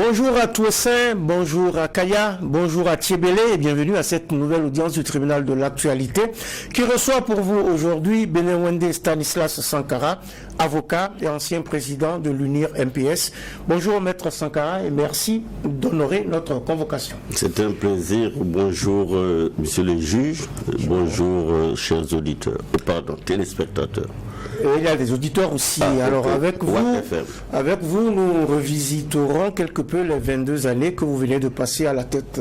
Bonjour à Toussaint, bonjour à Kaya, bonjour à Thiébélé et bienvenue à cette nouvelle audience du tribunal de l'actualité qui reçoit pour vous aujourd'hui Benewende Stanislas Sankara, avocat et ancien président de l'UNIR MPS. Bonjour Maître Sankara et merci d'honorer notre convocation. C'est un plaisir. Bonjour Monsieur le juge, bonjour chers auditeurs, téléspectateurs. Il y a des auditeurs aussi. Alors avec vous, nous revisiterons quelque peu les 22 années que vous venez de passer à la tête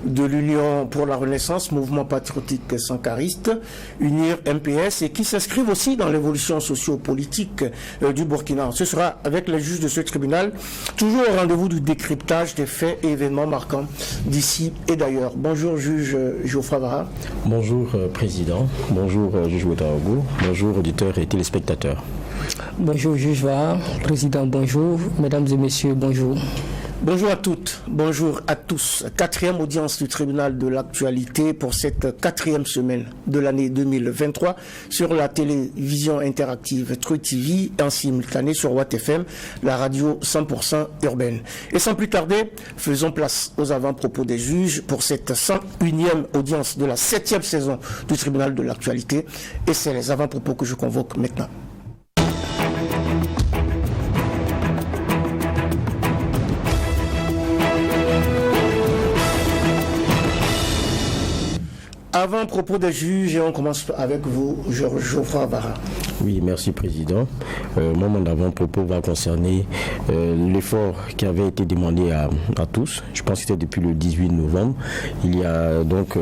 de l'Union pour la Renaissance, mouvement patriotique sankariste, UNIR MPS, et qui s'inscrivent aussi dans l'évolution socio-politique du Burkina. Ce sera avec les juges de ce tribunal, toujours au rendez-vous du décryptage des faits et événements marquants d'ici et d'ailleurs. Bonjour juge Geoffroy Vara. Bonjour président, bonjour juge Ouedraogo, bonjour auditeurs et téléspectateurs. Bonjour juge Vara, président, bonjour, mesdames et messieurs, bonjour. Bonjour à toutes, bonjour à tous. Quatrième audience du tribunal de l'actualité pour cette quatrième semaine de l'année 2023 sur la télévision interactive True TV en simultané sur Watt FM, la radio 100% urbaine. Et sans plus tarder, faisons place aux avant-propos des juges pour cette 101e audience de la 7e saison du tribunal de l'actualité. Et c'est les avant-propos que je convoque maintenant. Avant propos des juges, et on commence avec vous, Geoffroy Vara. Oui, merci président. Mon avant-propos va concerner l'effort qui avait été demandé à tous. Je pense que c'était depuis le 18 novembre. Il y a donc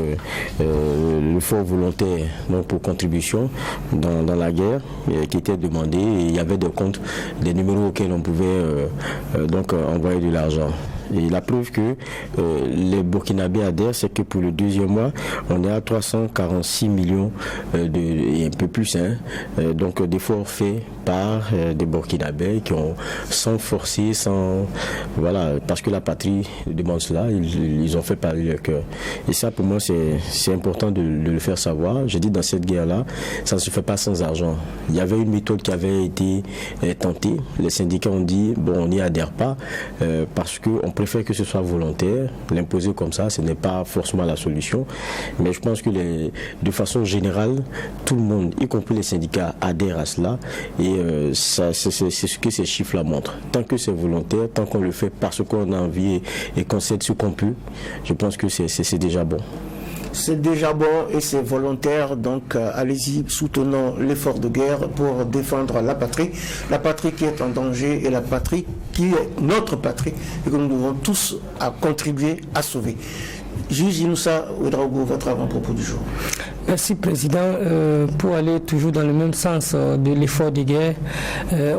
l'effort volontaire donc, pour contribution dans la guerre qui était demandé. Et il y avait des comptes, des numéros auxquels on pouvait donc envoyer de l'argent. Et la preuve que les Burkinabés adhèrent, c'est que pour le deuxième mois, on est à 346 millions et un peu plus, donc d'efforts faits par des Burkinabés qui ont sans forcer, voilà, parce que la patrie demande cela, ils ont fait parler leur cœur. Et ça, pour moi, c'est important de le faire savoir. Je dis, dans cette guerre-là, ça ne se fait pas sans argent. Il y avait une méthode qui avait été tentée. Les syndicats ont dit, bon, on n'y adhère pas parce qu'on préfère que ce soit volontaire. L'imposer comme ça, ce n'est pas forcément la solution. Mais je pense que de façon générale, tout le monde, y compris les syndicats, adhèrent à cela. Et c'est ce que ces chiffres-là montrent. Tant que c'est volontaire, tant qu'on le fait parce qu'on a envie et qu'on cède ce qu'on peut, je pense que c'est déjà bon. C'est déjà bon et c'est volontaire, donc allez-y, soutenons l'effort de guerre pour défendre la patrie qui est en danger et la patrie qui est notre patrie et que nous devons tous contribuer à sauver. Juge Inoussa Ouedraogo, votre avant-propos du jour. Merci président. Pour aller toujours dans le même sens de l'effort de guerre,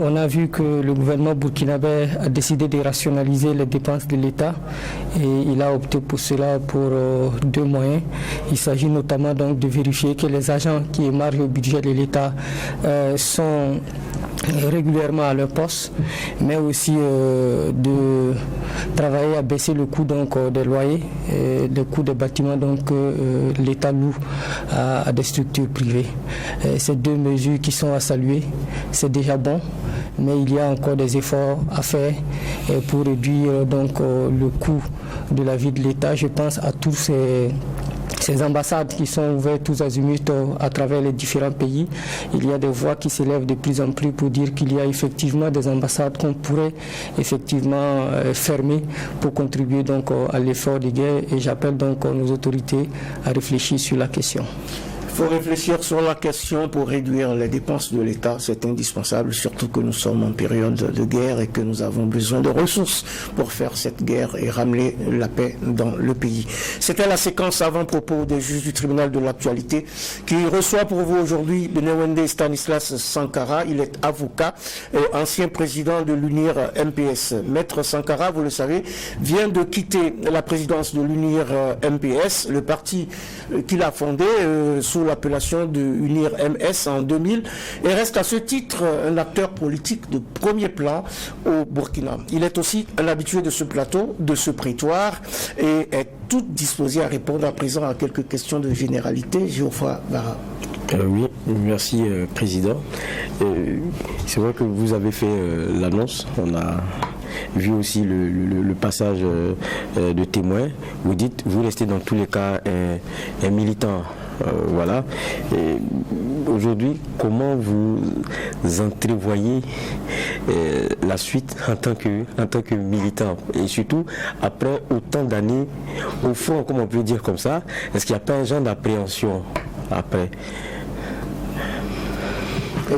on a vu que le gouvernement burkinabé a décidé de rationaliser les dépenses de l'État et il a opté pour cela pour deux moyens. Il s'agit notamment donc de vérifier que les agents qui émargent au budget de l'État sont régulièrement à leur poste, mais aussi de travailler à baisser le coût donc, des loyers, le coût des bâtiments donc, que l'État loue à des structures privées. Ces deux mesures qui sont à saluer, c'est déjà bon, mais il y a encore des efforts à faire pour réduire donc, le coût de la vie de l'État. Je pense à tous ces ambassades qui sont ouvertes tous azimuts à travers les différents pays. Il y a des voix qui s'élèvent de plus en plus pour dire qu'il y a effectivement des ambassades qu'on pourrait effectivement fermer pour contribuer donc à l'effort de guerre et j'appelle donc nos autorités à réfléchir sur la question. Il faut réfléchir sur la question pour réduire les dépenses de l'État. C'est indispensable, surtout que nous sommes en période de guerre et que nous avons besoin de ressources pour faire cette guerre et ramener la paix dans le pays. C'était la séquence avant-propos des juges du tribunal de l'actualité qui reçoit pour vous aujourd'hui Benewende Stanislas Sankara. Il est avocat et ancien président de l'UNIR MPS. Maître Sankara, vous le savez, vient de quitter la présidence de l'UNIR MPS, le parti qu'il a fondé sous l'appellation de UNIR MS en 2000 et reste à ce titre un acteur politique de premier plan au Burkina. Il est aussi un habitué de ce plateau, de ce prétoire et est tout disposé à répondre à présent à quelques questions de généralité. Geoffroy Vara. Oui, merci président. C'est vrai que vous avez fait l'annonce. vu aussi le passage de témoins, vous dites, vous restez dans tous les cas un militant. Voilà. Et aujourd'hui, comment vous entrevoyez la suite en tant que militant, et surtout après autant d'années au fond, comme on peut dire comme ça, est-ce qu'il n'y a pas un genre d'appréhension après?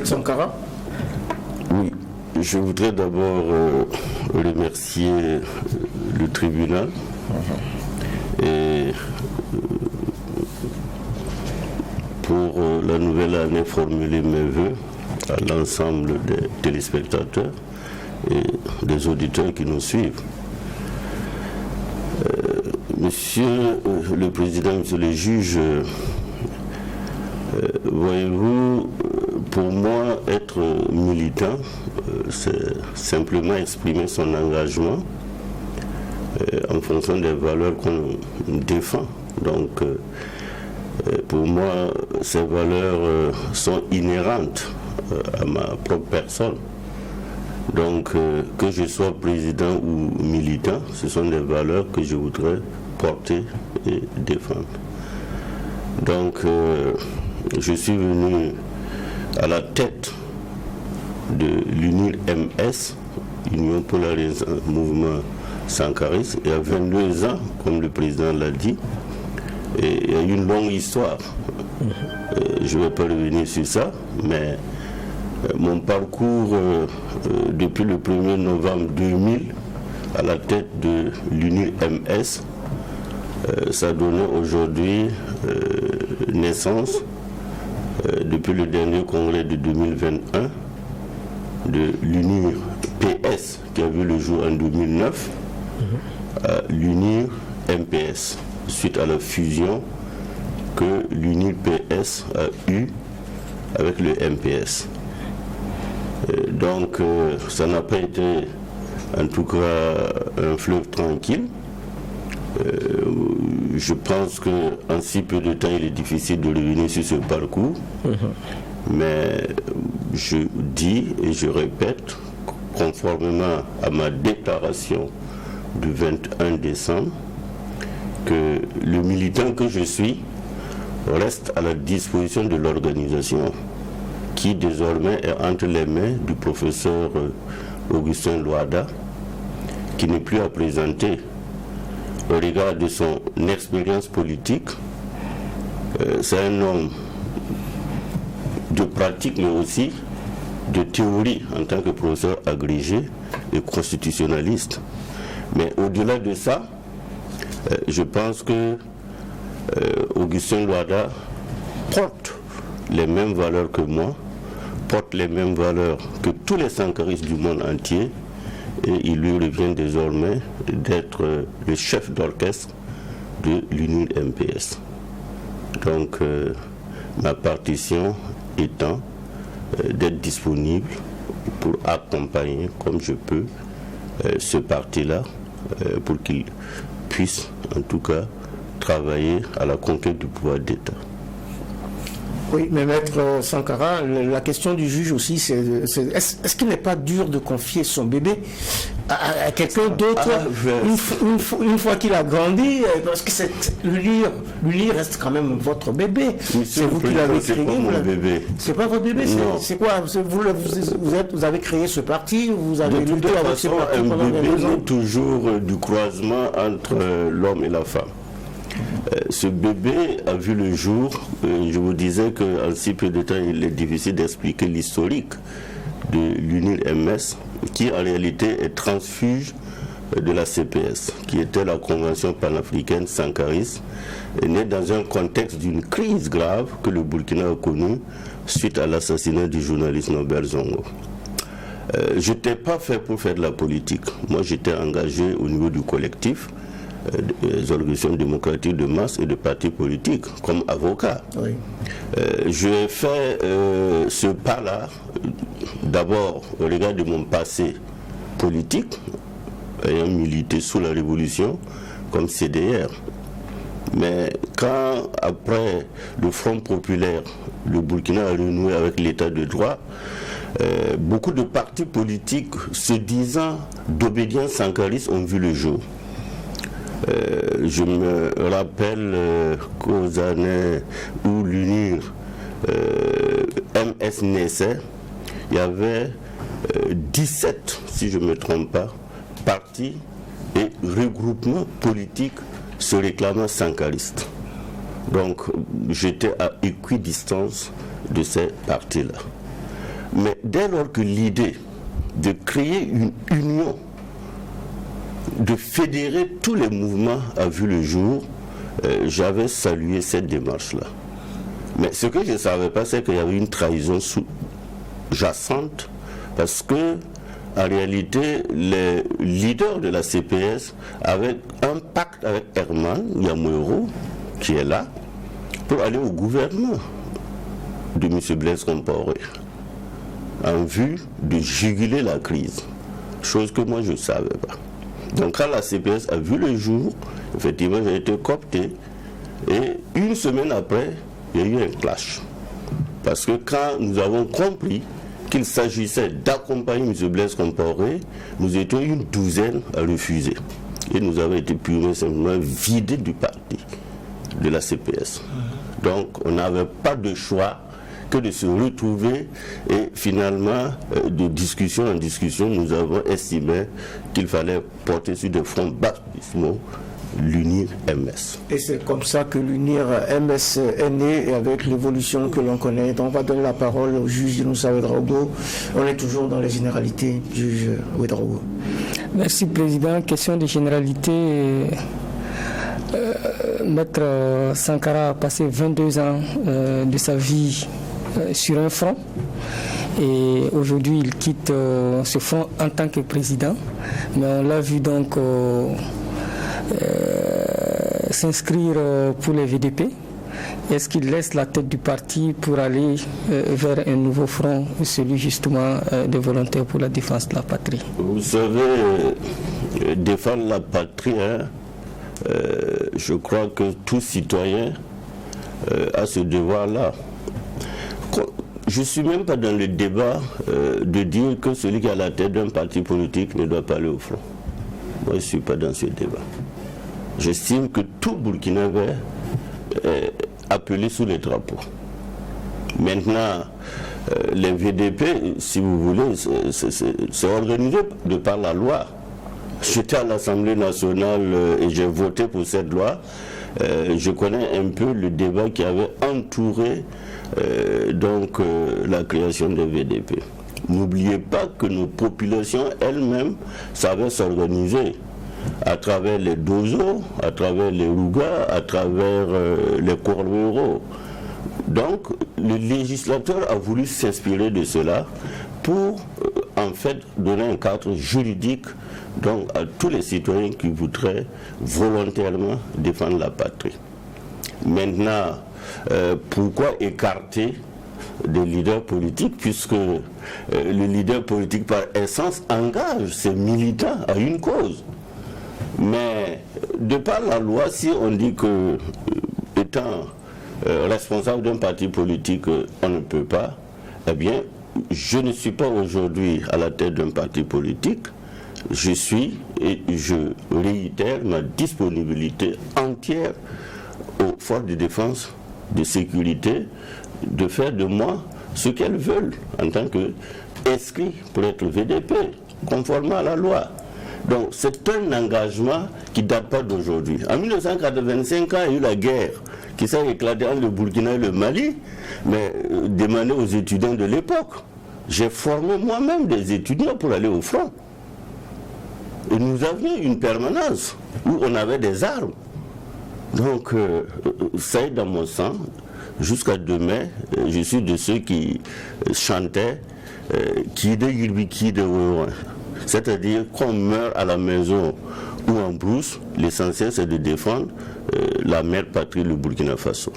Sankara? Oui, je voudrais d'abord remercier le tribunal et pour la nouvelle année formuler mes voeux à l'ensemble des téléspectateurs et des auditeurs qui nous suivent. Monsieur le Président, Monsieur le Juge, voyez-vous, pour moi, être militant, c'est simplement exprimer son engagement en fonction des valeurs qu'on défend. Donc, pour moi, ces valeurs sont inhérentes à ma propre personne. Donc, que je sois président ou militant, ce sont des valeurs que je voudrais porter et défendre. Donc, je suis venu à la tête de l'UNIR-MS, Union Polarisée Mouvement Sankariste, il y a 22 ans, comme le président l'a dit, et il y a une longue histoire. Je ne vais pas revenir sur ça, mais mon parcours depuis le 1er novembre 2000 à la tête de l'UNIR-MS, ça a donné aujourd'hui naissance, depuis le dernier congrès de 2021, de l'UNIR-PS, qui a vu le jour en 2009, à l'UNIR-MPS, suite à la fusion que l'UNIR-PS a eue avec le MPS. Donc, ça n'a pas été, en tout cas, un fleuve tranquille. Je pense qu'en si peu de temps, il est difficile de revenir sur ce parcours. Mais je dis et je répète, conformément à ma déclaration du 21 décembre, que le militant que je suis reste à la disposition de l'organisation qui désormais est entre les mains du professeur Augustin Loada, qui n'est plus à présenter au regard de son expérience politique. C'est un homme de pratique, mais aussi de théorie en tant que professeur agrégé et constitutionnaliste. Mais au-delà de ça, je pense que Augustin Loada porte les mêmes valeurs que moi, porte les mêmes valeurs que tous les sankaristes du monde entier, et il lui revient désormais d'être le chef d'orchestre de l'UNIR-MPS. Donc, ma partition étant d'être disponible pour accompagner comme je peux ce parti-là, pour qu'il puisse en tout cas travailler à la conquête du pouvoir d'État. Oui, mais Maître Sankara, la question du juge aussi, est-ce qu'il n'est pas dur de confier son bébé à quelqu'un d'autre une fois qu'il a grandi, parce que l'UNIR reste quand même votre bébé. C'est vous qui l'avez créé. C'est pas mon bébé. C'est pas votre bébé, c'est quoi? Vous avez créé ce parti, vous avez lutté avec ce parti pendant des ans. Toujours du croisement entre l'homme et la femme. Ce bébé a vu le jour, je vous disais qu'en si peu de temps, il est difficile d'expliquer l'historique de l'UNIR-MS, qui en réalité est transfuge de la CPS, qui était la Convention panafricaine sankariste, née dans un contexte d'une crise grave que le Burkina a connue suite à l'assassinat du journaliste Norbert Zongo. Je n'étais pas fait pour faire de la politique. Moi, j'étais engagé au niveau du collectif des organisations démocratiques de masse et de partis politiques comme avocat. Oui. J'ai fait ce pas-là d'abord au regard de mon passé politique, ayant milité sous la Révolution comme CDR. Mais quand, après le Front populaire, le Burkina a renoué avec l'état de droit, beaucoup de partis politiques se disant d'obédience sankariste ont vu le jour. Je me rappelle qu'aux années où l'UNIR MS naissait, il y avait 17, si je ne me trompe pas, partis et regroupements politiques se réclamant sankaristes. Donc j'étais à équidistance de ces partis-là. Mais dès lors que l'idée de créer une union, de fédérer tous les mouvements a vu le jour, j'avais salué cette démarche-là. Mais ce que je ne savais pas, c'est qu'il y avait une trahison sous-jacente, parce que en réalité, les leaders de la CPS avaient un pacte avec Herman Yamouero, qui est là, pour aller au gouvernement de M. Blaise Compaoré, en vue de juguler la crise, chose que moi je ne savais pas. Donc quand la CPS a vu le jour, effectivement j'ai été coopté, et une semaine après, il y a eu un clash. Parce que quand nous avons compris qu'il s'agissait d'accompagner M. Blaise Compaoré, nous étions une douzaine à refuser. Et nous avons été purement simplement vidés du parti de la CPS. Donc on n'avait pas de choix que de se retrouver, et finalement, de discussion en discussion, nous avons estimé qu'il fallait porter sur des fronts baptismaux l'UNIR MS. Et c'est comme ça que l'UNIR MS est né, et avec l'évolution que l'on connaît. Donc on va donner la parole au juge Inoussa Ouedraogo. On est toujours dans les généralités, juge Ouedraogo. Merci, Président. Question de généralité. Maître Sankara a passé 22 ans de sa vie sur un front, et aujourd'hui il quitte ce front en tant que président, mais on l'a vu donc s'inscrire pour les VDP. Est-ce qu'il laisse la tête du parti pour aller vers un nouveau front, celui justement des volontaires pour la défense de la patrie? Vous savez, défendre la patrie, je crois que tout citoyen a ce devoir-là. Je ne suis même pas dans le débat de dire que celui qui a la tête d'un parti politique ne doit pas aller au front. Moi, je ne suis pas dans ce débat. J'estime que tout Burkinabé est appelé sous les drapeaux. Maintenant, les VDP, si vous voulez, c'est organisé de par la loi. J'étais à l'Assemblée nationale et j'ai voté pour cette loi. Je connais un peu le débat qui avait entouré la création des VDP. N'oubliez pas que nos populations elles-mêmes savaient s'organiser à travers les Dozo, à travers les Rouga, à travers les Corberos. Donc le législateur a voulu s'inspirer de cela pour en fait donner un cadre juridique donc à tous les citoyens qui voudraient volontairement défendre la patrie. Maintenant, pourquoi écarter des leaders politiques, puisque le leader politique par essence engage ses militants à une cause. Mais de par la loi, si on dit que étant responsable d'un parti politique, on ne peut pas, eh bien, je ne suis pas aujourd'hui à la tête d'un parti politique. Je suis, et je réitère ma disponibilité entière aux forces de défense, de sécurité, de faire de moi ce qu'elles veulent en tant qu'inscrit pour être VDP, conformément à la loi. Donc c'est un engagement qui ne date pas d'aujourd'hui. En 1985, quand il y a eu la guerre qui s'est éclatée entre le Burkina et le Mali, mais demandez aux étudiants de l'époque. J'ai formé moi-même des étudiants pour aller au front. Et nous avions une permanence où on avait des armes. Donc ça est dans mon sang. Jusqu'à demain, je suis de ceux qui chantaient Kide Yirbi Kide Ououan. C'est-à-dire qu'on meurt à la maison ou en brousse, l'essentiel c'est de défendre la mère patrie, le Burkina Faso.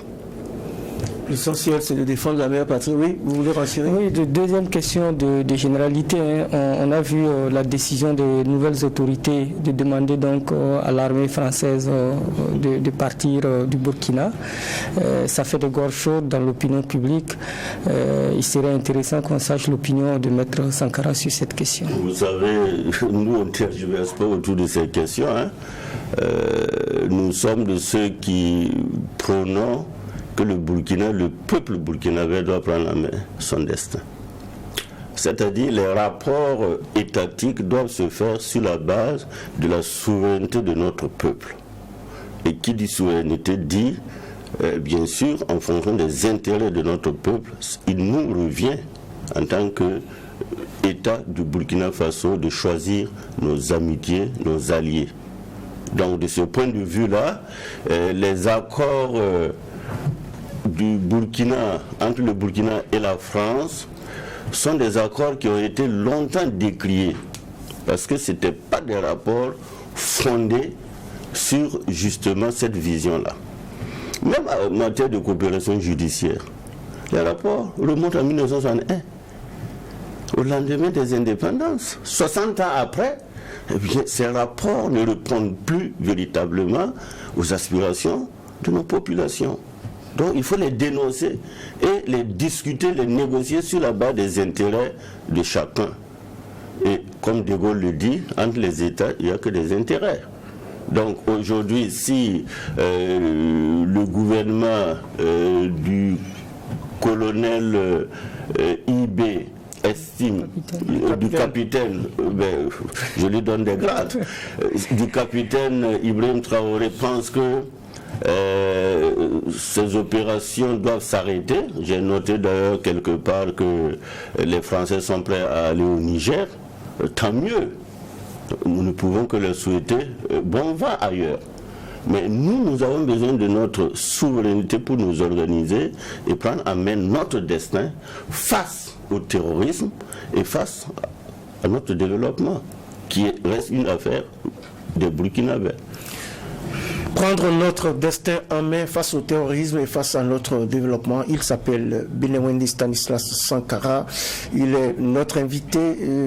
L'essentiel, c'est de défendre la meilleure patrie. Oui, vous voulez rassurer? Oui, deuxième question de généralité. On a vu la décision des nouvelles autorités de demander donc à l'armée française de partir du Burkina. Ça fait de gorge chaude dans l'opinion publique. Il serait intéressant qu'on sache l'opinion de Maître Sankara sur cette question. Vous savez, nous on ne tergiverse pas autour de ces questions. Nous sommes de ceux qui prônons que le peuple burkinabé doit prendre en main son destin. C'est-à-dire les rapports étatiques doivent se faire sur la base de la souveraineté de notre peuple. Et qui dit souveraineté dit, bien sûr, en fonction des intérêts de notre peuple, il nous revient en tant qu'État du Burkina Faso de choisir nos amitiés, nos alliés. Donc de ce point de vue-là, les accords du Burkina, entre le Burkina et la France, sont des accords qui ont été longtemps décriés parce que ce n'étaient pas des rapports fondés sur justement cette vision-là. Même en matière de coopération judiciaire, les rapports remontent en 1961, au lendemain des indépendances. 60 ans après, eh bien, ces rapports ne répondent plus véritablement aux aspirations de nos populations. Donc il faut les dénoncer et les discuter, les négocier sur la base des intérêts de chacun. Et comme De Gaulle le dit, entre les États, il n'y a que des intérêts. Donc aujourd'hui, si le gouvernement du colonel IB estime, du capitaine, je lui donne des grades, du capitaine Ibrahim Traoré pense que ces opérations doivent s'arrêter. J'ai noté d'ailleurs quelque part que les Français sont prêts à aller au Niger. Tant mieux. Nous ne pouvons que leur souhaiter bon vent ailleurs. Mais nous avons besoin de notre souveraineté pour nous organiser et prendre en main notre destin face au terrorisme et face à notre développement, qui reste une affaire des Burkinabés. Prendre notre destin en main face au terrorisme et face à notre développement. Il s'appelle Benewendi Stanislas Sankara. Il est notre invité,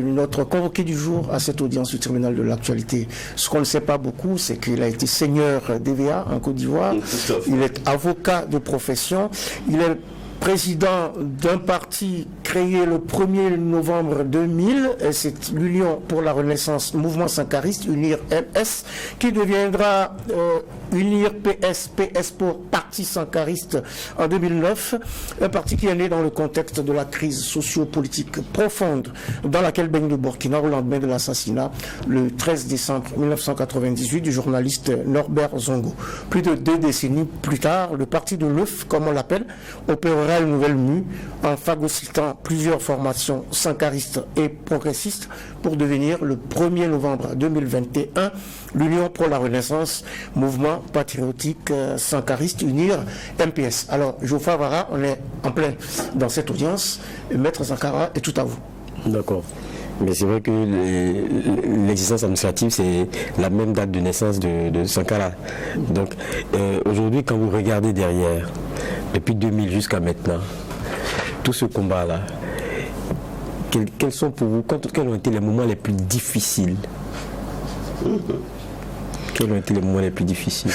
notre convoqué du jour à cette audience du tribunal de l'actualité. Ce qu'on ne sait pas beaucoup, c'est qu'il a été seigneur d'EVA en Côte d'Ivoire. Il est avocat de profession. Il est président d'un parti créé le 1er novembre 2000, c'est l'Union pour la Renaissance, mouvement sankariste, UNIR MS, qui deviendra UNIR PS, PS pour Parti sankariste en 2009, un parti qui est né dans le contexte de la crise socio-politique profonde dans laquelle baigne le Burkina au lendemain de l'assassinat le 13 décembre 1998 du journaliste Norbert Zongo. Plus de 2 décennies plus tard, le parti de l'œuf, comme on l'appelle, opérera une nouvelle mue en phagocytant plusieurs formations sankaristes et progressistes pour devenir le 1er novembre 2021 l'Union pour la Renaissance, mouvement patriotique sankariste UNIR MPS. Alors, Geoffroy Vara, on est en plein dans cette audience. Maître Sankara est tout à vous. D'accord. Mais c'est vrai que l'existence administrative, c'est la même date de naissance de Sankara. Donc, aujourd'hui, quand vous regardez derrière, depuis 2000 jusqu'à maintenant, tout ce combat-là, quels sont pour vous, quels ont été les moments les plus difficiles? Quels ont été les moments les plus difficiles?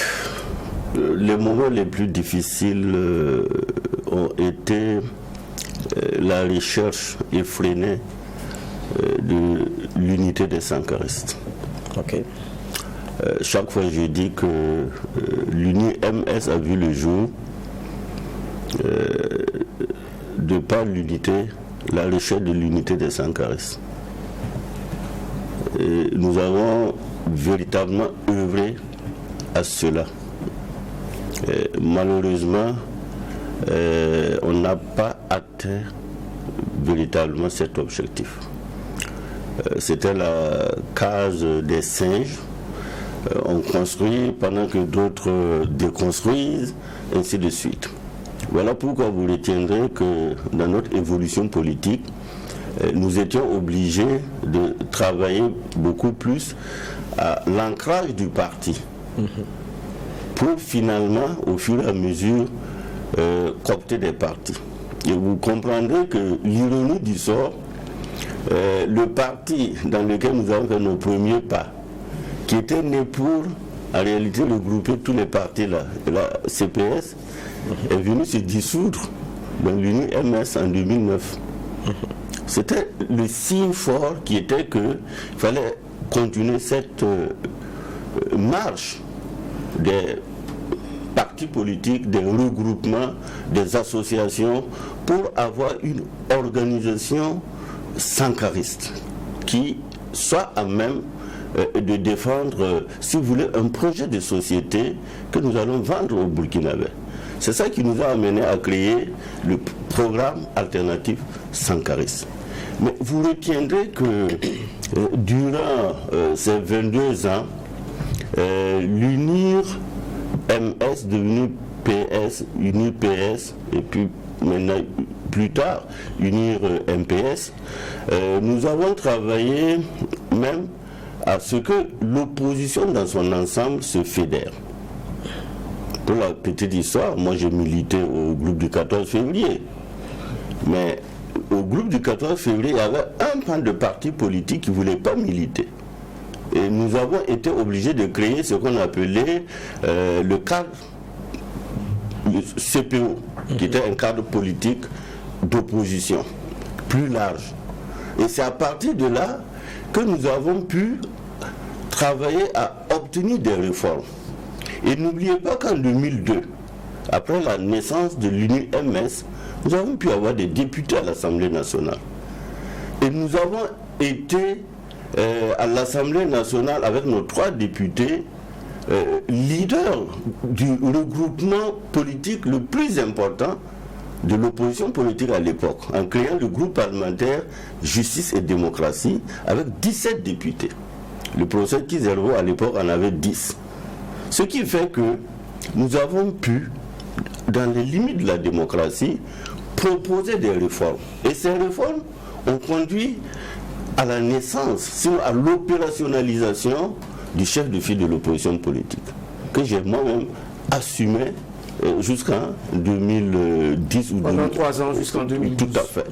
Les moments les plus difficiles ont été la recherche effrénée de l'unité des sankaristes. Okay. Chaque fois je dis que l'UNIR MS a vu le jour de par l'unité, la recherche de l'unité des sankaristes. Et nous avons véritablement œuvré à cela. Et malheureusement, on n'a pas atteint véritablement cet objectif. C'était la case des singes. On construit pendant que d'autres déconstruisent, ainsi de suite. Voilà pourquoi vous retiendrez que dans notre évolution politique, nous étions obligés de travailler beaucoup plus à l'ancrage du parti pour finalement, au fur et à mesure, coopter des partis. Et vous comprendrez que l'ironie du sort, le parti dans lequel nous avons fait nos premiers pas, qui était né pour, en réalité, regrouper tous les partis là, la CPS, est venu se dissoudre dans l'Union MS en 2009. C'était le signe fort qui était qu'il fallait continuer cette marche des partis politiques, des regroupements, des associations pour avoir une organisation sankariste qui soit à même de défendre, si vous voulez, un projet de société que nous allons vendre aux Burkinabés. C'est ça qui nous a amené à créer le programme alternatif sankariste. Mais vous retiendrez que durant ces 22 ans, l'UNIR MS devenu PS, UNIR PS, et puis maintenant, plus tard, UNIR MPS, nous avons travaillé même à ce que l'opposition dans son ensemble se fédère. Pour la petite histoire, moi j'ai milité au groupe du 14 février. Mais au groupe du 14 février, il y avait un pan de partis politiques qui ne voulaient pas militer. Et nous avons été obligés de créer ce qu'on appelait le cadre, le CPO, qui était un cadre politique d'opposition, plus large. Et c'est à partir de là que nous avons pu travailler à obtenir des réformes. Et n'oubliez pas qu'en 2002, après la naissance de l'Union MS, nous avons pu avoir des députés à l'Assemblée nationale. Et nous avons été à l'Assemblée nationale avec nos 3 députés, leaders du regroupement politique le plus important de l'opposition politique à l'époque, en créant le groupe parlementaire Justice et Démocratie avec 17 députés. Le professeur Kizerbo à l'époque en avait 10. Ce qui fait que nous avons pu, dans les limites de la démocratie, proposer des réformes. Et ces réformes ont conduit à la naissance, sinon à l'opérationnalisation du chef de file de l'opposition politique, que j'ai moi-même assumé jusqu'en 2010 ou 2010. Pendant 3 ans jusqu'en 2010. Tout à fait.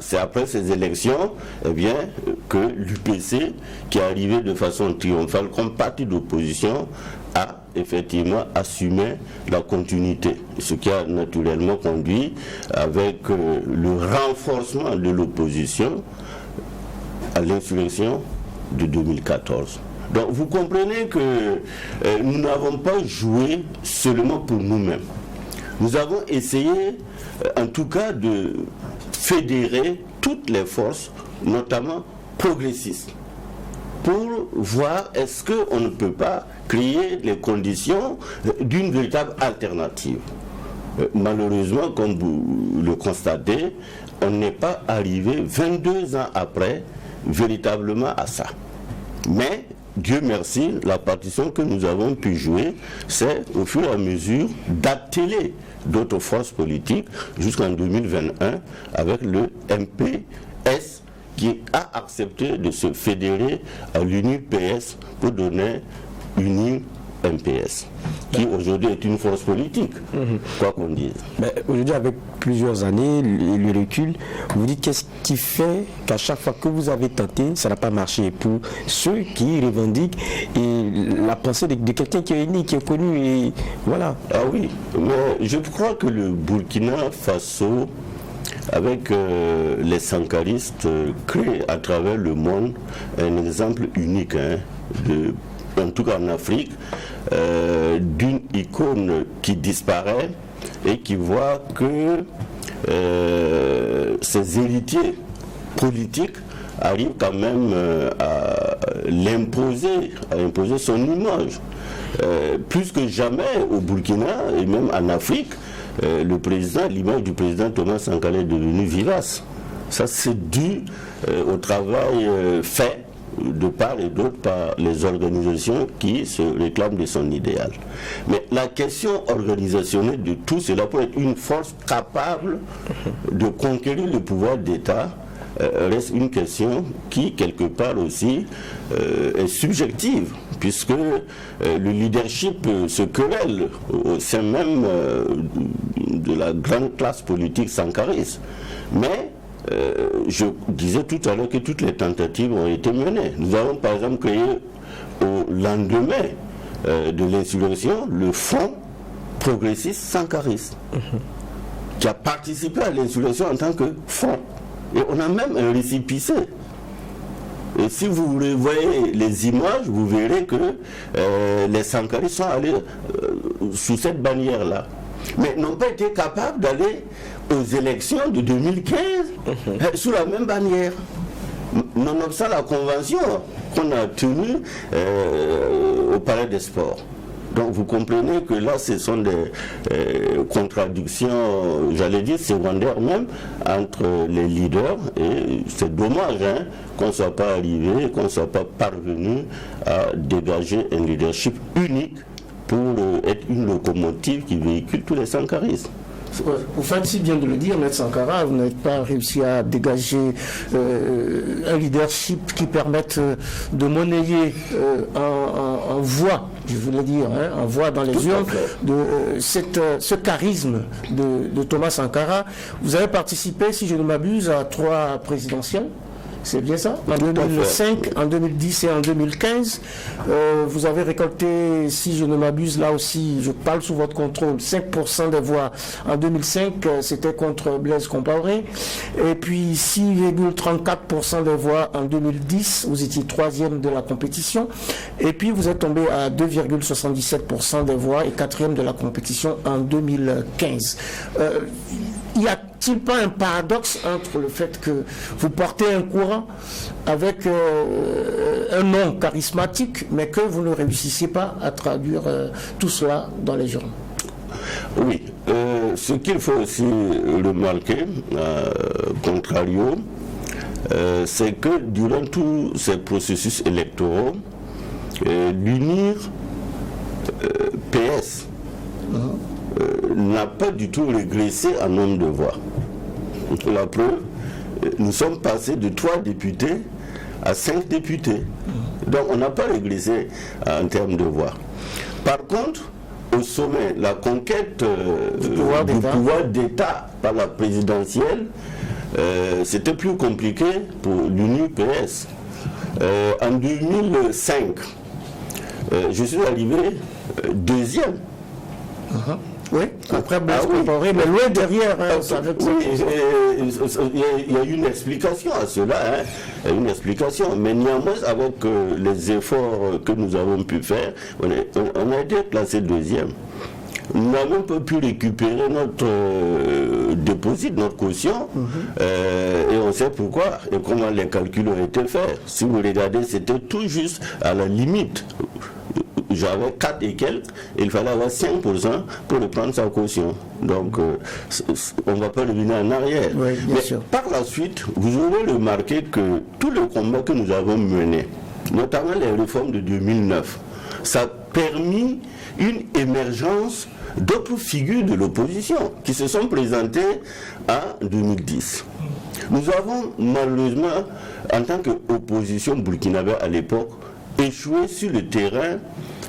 C'est après ces élections que l'UPC, qui est arrivé de façon triomphale comme parti d'opposition, a effectivement assumé la continuité. Ce qui a naturellement conduit avec le renforcement de l'opposition à l'insurrection de 2014. Donc vous comprenez que nous n'avons pas joué seulement pour nous-mêmes. Nous avons essayé en tout cas de fédérer toutes les forces, notamment progressistes, pour voir est-ce qu'on ne peut pas créer les conditions d'une véritable alternative. Malheureusement, comme vous le constatez, on n'est pas arrivé 22 ans après véritablement à ça. Mais Dieu merci, la partition que nous avons pu jouer, c'est au fur et à mesure d'atteler d'autres forces politiques jusqu'en 2021 avec le MPS qui a accepté de se fédérer à l'UNIR PS pour donner UNIR MPS, qui aujourd'hui est une force politique, quoi qu'on dise. Mais aujourd'hui, avec plusieurs années, le recul, vous dites qu'est-ce qui fait qu'à chaque fois que vous avez tenté, ça n'a pas marché pour ceux qui revendiquent et la pensée de quelqu'un qui est unique, qui est connu, et voilà. Ah oui, mais je crois que le Burkina Faso, avec les sankaristes, crée à travers le monde un exemple unique, en tout cas en Afrique, d'une icône qui disparaît et qui voit que ses héritiers politiques arrivent quand même à imposer son image. Plus que jamais au Burkina et même en Afrique, l'image du président Thomas Sankara est devenue vivace. Ça, c'est dû au travail fait de part et d'autre par les organisations qui se réclament de son idéal. Mais la question organisationnelle de tout cela pour être une force capable de conquérir le pouvoir d'État reste une question qui, quelque part aussi, est subjective, puisque le leadership se querelle au sein même de la grande classe politique sankariste. Mais je disais tout à l'heure que toutes les tentatives ont été menées. Nous avons par exemple créé au lendemain de l'insurrection le Front progressiste sankariste, qui a participé à l'insurrection en tant que front. Et on a même un récépissé. Et si vous voyez les images, vous verrez que les sankaristes sont allés sous cette bannière-là. Mais n'ont pas été capables d'aller aux élections de 2015 sous la même bannière. Nonobstant la convention qu'on a tenue au Palais des Sports. Donc vous comprenez que là, ce sont des contradictions, j'allais dire secondaires même, entre les leaders. Et c'est dommage qu'on ne soit pas arrivé, qu'on ne soit pas parvenu à dégager un leadership unique pour être une locomotive qui véhicule tous les sankaristes. Vous faites si bien de le dire, M. Sankara, vous n'avez pas réussi à dégager un leadership qui permette de monnayer en voix, je voulais dire, en voix dans les urnes, ce charisme de Thomas Sankara. Vous avez participé, si je ne m'abuse, à 3 présidentielles. C'est bien ça? En 2005, en 2010 et en 2015, vous avez récolté, si je ne m'abuse, là aussi, je parle sous votre contrôle, 5% des voix. En 2005, c'était contre Blaise Compaoré. Et puis 6,34% des voix en 2010, vous étiez 3e de la compétition. Et puis vous êtes tombé à 2,77% des voix et 4e de la compétition en 2015. Y a-t-il pas un paradoxe entre le fait que vous portez un courant avec un nom charismatique, mais que vous ne réussissez pas à traduire tout cela dans les journaux? Oui, ce qu'il faut aussi remarquer, contrario, c'est que durant tous ces processus électoraux, l'UNIR PS n'a pas du tout régressé en nombre de voix. La preuve, nous sommes passés de 3 députés à 5 députés. Donc on n'a pas régressé en termes de voix. Par contre, au sommet, la conquête du pouvoir d'État par la présidentielle, c'était plus compliqué pour l'UNIR PS. En 2005, je suis arrivé 2e. Oui, après Blaise Compaoré, mais loin derrière. Il y a une explication à cela, une explication. Mais néanmoins, avec les efforts que nous avons pu faire, on a été classé 2e. Nous n'avons pas pu récupérer notre dépôt, notre caution, et on sait pourquoi et comment les calculs ont été faits. Si vous regardez, c'était tout juste à la limite. J'avais 4 et quelques, et il fallait avoir 5% pour reprendre sa caution. Donc, on ne va pas revenir en arrière. Oui, mais sûr. Par la suite, vous aurez remarqué que tout le combat que nous avons mené, notamment les réformes de 2009, ça a permis une émergence d'autres figures de l'opposition qui se sont présentées en 2010. Nous avons malheureusement, en tant qu'opposition burkinabé à l'époque, échoué sur le terrain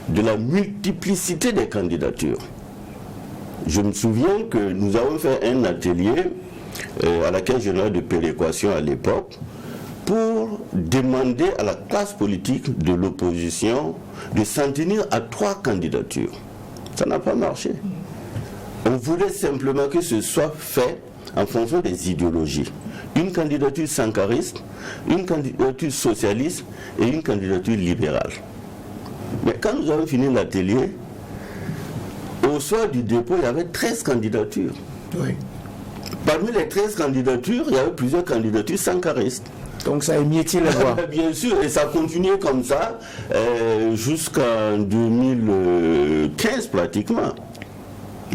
de la multiplicité des candidatures. Je me souviens que nous avons fait un atelier à la Caisse générale de péréquation à l'époque pour demander à la classe politique de l'opposition de s'en tenir à 3 candidatures. Ça n'a pas marché. On voulait simplement que ce soit fait en fonction des idéologies. Une candidature sankariste, une candidature socialiste et une candidature libérale. Mais quand nous avons fini l'atelier, au soir du dépôt, il y avait 13 candidatures. Oui. Parmi les 13 candidatures, il y avait plusieurs candidatures sankaristes. Donc ça a émietté les voix. Bien sûr, et ça a continué comme ça jusqu'en 2015 pratiquement.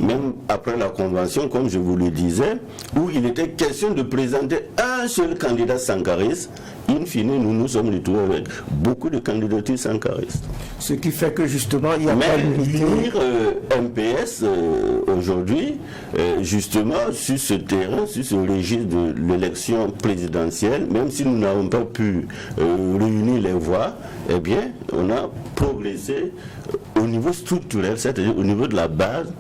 même après la convention, comme je vous le disais, où il était question de présenter un seul candidat sankariste. In fine, nous nous sommes retrouvés avec beaucoup de candidatures sankaristes. Ce qui fait que justement, il y a Mais pas d'unité. l'unir MPS aujourd'hui, justement, sur ce terrain, sur ce registre de l'élection présidentielle, même si nous n'avons pas pu réunir les voix, eh bien, on a progressé au niveau structurel, c'est-à-dire au niveau de la base,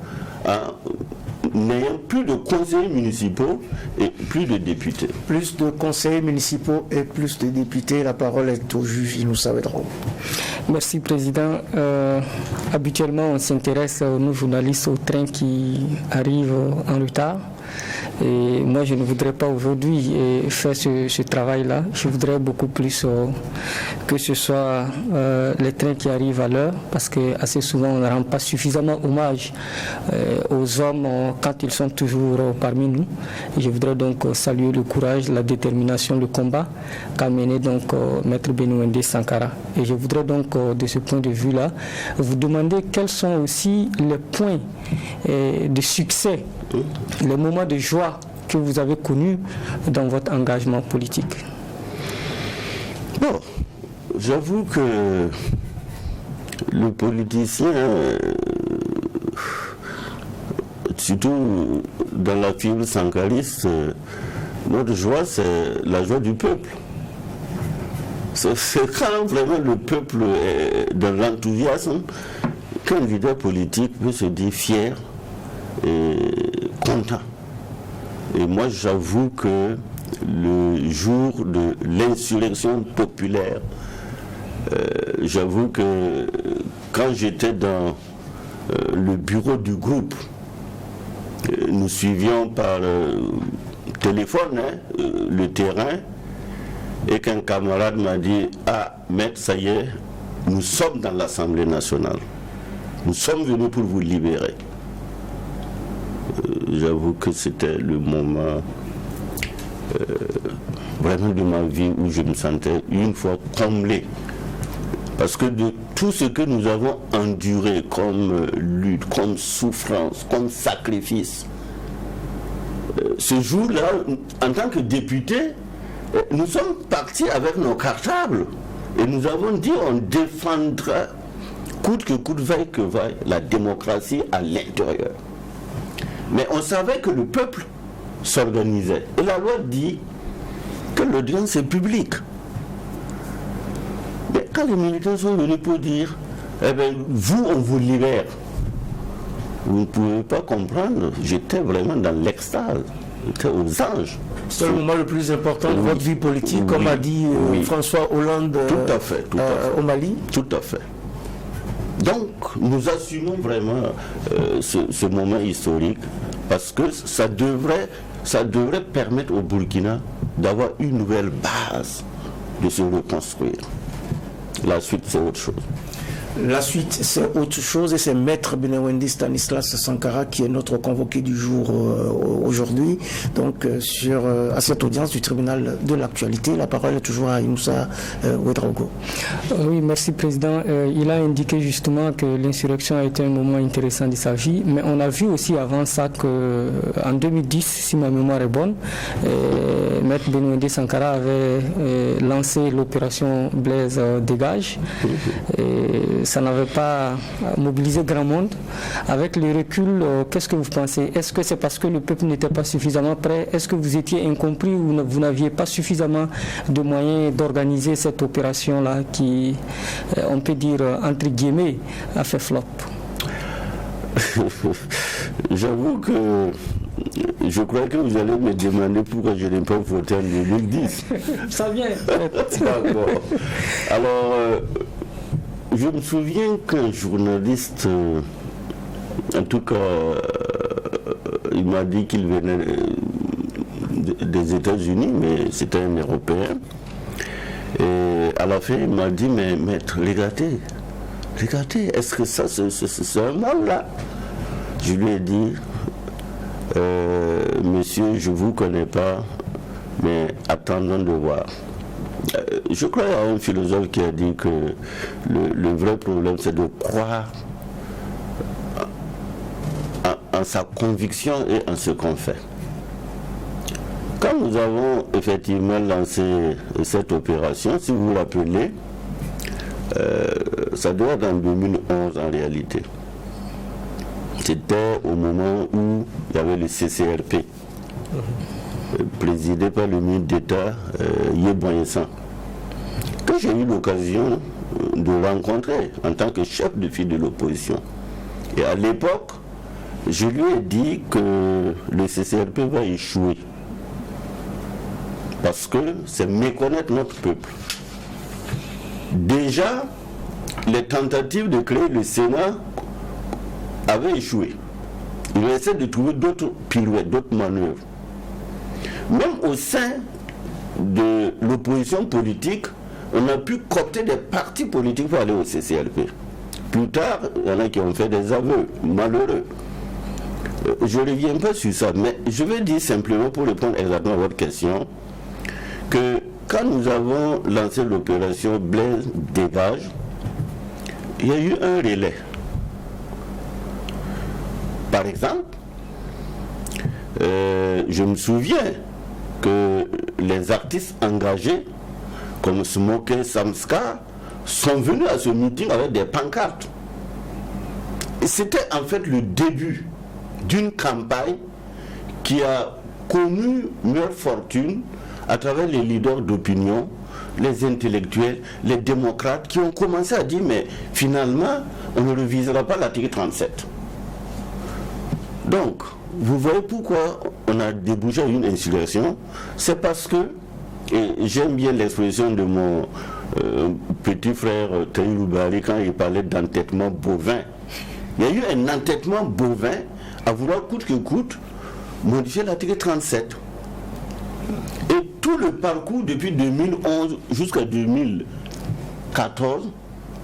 n'ayant plus de conseillers municipaux et plus de députés. Plus de conseillers municipaux et plus de députés. La parole est au juge Inoussa Ouedraogo. Merci, Président. Habituellement, on s'intéresse, nous journalistes, aux trains qui arrivent en retard. Et moi, je ne voudrais pas aujourd'hui faire ce travail-là. Je voudrais beaucoup plus que ce soit les trains qui arrivent à l'heure, parce que assez souvent, on ne rend pas suffisamment hommage aux hommes quand ils sont toujours parmi nous. Et je voudrais donc saluer le courage, la détermination, le combat qu'a mené donc Maître Benouendé Sankara. Et je voudrais donc, de ce point de vue-là, vous demander quels sont aussi les points de succès, les moments de joie que vous avez connus dans votre engagement politique. Bon, j'avoue que le politicien, surtout dans la fibre sankariste, notre joie, c'est la joie du peuple. C'est quand vraiment le peuple est dans l'enthousiasme qu'un leader politique peut se dire fier et content. Et moi, j'avoue que le jour de l'insurrection populaire, j'avoue que quand j'étais dans le bureau du groupe, nous suivions par téléphone le terrain, et qu'un camarade m'a dit « Ah, maître, ça y est, nous sommes dans l'Assemblée nationale. Nous sommes venus pour vous libérer. » J'avoue que c'était le moment vraiment de ma vie où je me sentais une fois comblé. Parce que de tout ce que nous avons enduré comme lutte, comme souffrance, comme sacrifice, ce jour-là, en tant que député, nous sommes partis avec nos cartables et nous avons dit on défendra coûte que coûte, vaille que vaille, la démocratie à l'intérieur. Mais on savait que le peuple s'organisait. Et la loi dit que l'audience est publique. Mais quand les militants sont venus pour dire, eh bien, vous, on vous libère, vous ne pouvez pas comprendre, j'étais vraiment dans l'extase, j'étais aux anges. C'est le moment le plus important de votre vie politique, comme a dit François Hollande tout à fait. au Mali. Tout à fait. Donc, nous assumons vraiment ce moment historique parce que ça devrait permettre au Burkina d'avoir une nouvelle base de se reconstruire. La suite, c'est autre chose. La suite, c'est autre chose et c'est Maître Benouendé Stanislas Sankara qui est notre convoqué du jour aujourd'hui. Donc, à cette audience du tribunal de l'actualité, la parole est toujours à Inoussa Ouedraogo. Oui, merci Président. Il a indiqué justement que l'insurrection a été un moment intéressant de sa vie, mais on a vu aussi avant ça qu'en 2010, si ma mémoire est bonne, Maître Benouendé Sankara avait lancé l'opération Blaise Dégage. Ça n'avait pas mobilisé grand monde. Avec le recul, qu'est-ce que vous pensez? Est-ce que c'est parce que le peuple n'était pas suffisamment prêt? Est-ce que vous étiez incompris ou vous n'aviez pas suffisamment de moyens d'organiser cette opération-là qui, on peut dire, entre guillemets, a fait flop? J'avoue que je crois que vous allez me demander pourquoi je n'ai pas voté en 2010. Ça vient. D'accord. Alors, je me souviens qu'un journaliste, en tout cas, il m'a dit qu'il venait des États-Unis, mais c'était un Européen. Et à la fin, il m'a dit, mais maître, regardez, est-ce que ça, c'est un mal là? Je lui ai dit, monsieur, je ne vous connais pas, mais attendons de voir. Je crois à un philosophe qui a dit que le vrai problème, c'est de croire en sa conviction et en ce qu'on fait. Quand nous avons effectivement lancé cette opération, si vous vous rappelez, ça doit être en 2011 en réalité. C'était au moment où il y avait le CCRP, présidé par le ministre d'État Yeboyesan, que j'ai eu l'occasion de rencontrer en tant que chef de file de l'opposition. Et à l'époque, je lui ai dit que le CCRP va échouer. Parce que c'est méconnaître notre peuple. Déjà, les tentatives de créer le Sénat avaient échoué. Il essaie de trouver d'autres pirouettes, d'autres manœuvres. Même au sein de l'opposition politique, on a pu coopter des partis politiques pour aller au CCRP. Plus tard, il y en a qui ont fait des aveux malheureux. Je ne reviens pas sur ça, mais je vais dire simplement, pour répondre exactement à votre question, que quand nous avons lancé l'opération Blaise dégage, il y a eu un relais. Par exemple, je me souviens que les artistes engagés, comme Smokey Samska, sont venus à ce meeting avec des pancartes. Et c'était en fait le début d'une campagne qui a connu meilleure fortune à travers les leaders d'opinion, les intellectuels, les démocrates qui ont commencé à dire mais finalement on ne révisera pas l'article 37. Donc, vous voyez pourquoi on a débouché à une insurrection, c'est parce que, et j'aime bien l'expression de mon petit frère Taïrou Bari quand il parlait d'entêtement bovin. Il y a eu un entêtement bovin à vouloir coûte que coûte modifier l'article 37. Et tout le parcours depuis 2011 jusqu'à 2014,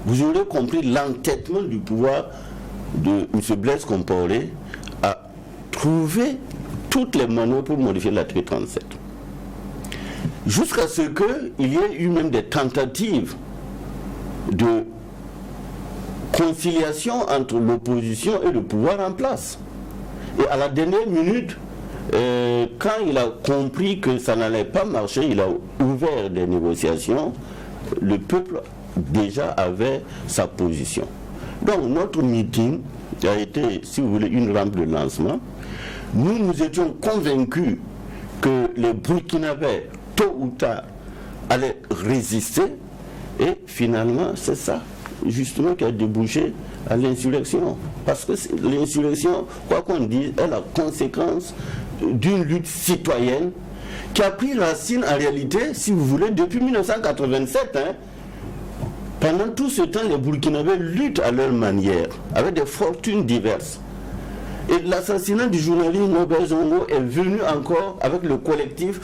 vous aurez compris l'entêtement du pouvoir de M. Blaise Compaoré à trouver toutes les manœuvres pour modifier l'article 37. Jusqu'à ce qu'il y ait eu même des tentatives de conciliation entre l'opposition et le pouvoir en place. Et à la dernière minute, quand il a compris que ça n'allait pas marcher, il a ouvert des négociations, le peuple déjà avait sa position. Donc notre meeting a été, si vous voulez, une rampe de lancement. Nous étions convaincus que les Burkinabés, tôt ou tard, allaient résister, et finalement, c'est ça, justement, qui a débouché à l'insurrection. Parce que l'insurrection, quoi qu'on dise, est la conséquence d'une lutte citoyenne qui a pris racine en réalité, si vous voulez, depuis 1987. Pendant tout ce temps, les Burkinabés luttent à leur manière, avec des fortunes diverses. Et l'assassinat du journaliste Norbert Zongo est venu encore avec le collectif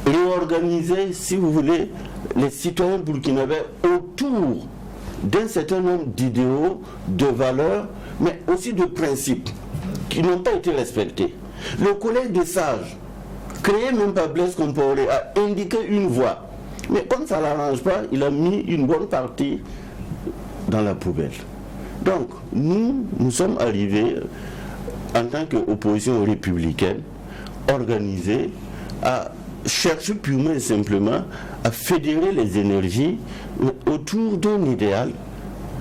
réorganiser, si vous voulez, les citoyens burkinabés autour d'un certain nombre d'idéaux, de valeurs, mais aussi de principes qui n'ont pas été respectés. Le collège des sages, créé même par Blaise Compaoré, a indiqué une voie. Mais comme ça ne l'arrange pas, il a mis une bonne partie dans la poubelle. Donc, nous sommes arrivés en tant qu'opposition républicaine, organisée, à chercher purement et simplement à fédérer les énergies autour d'un idéal,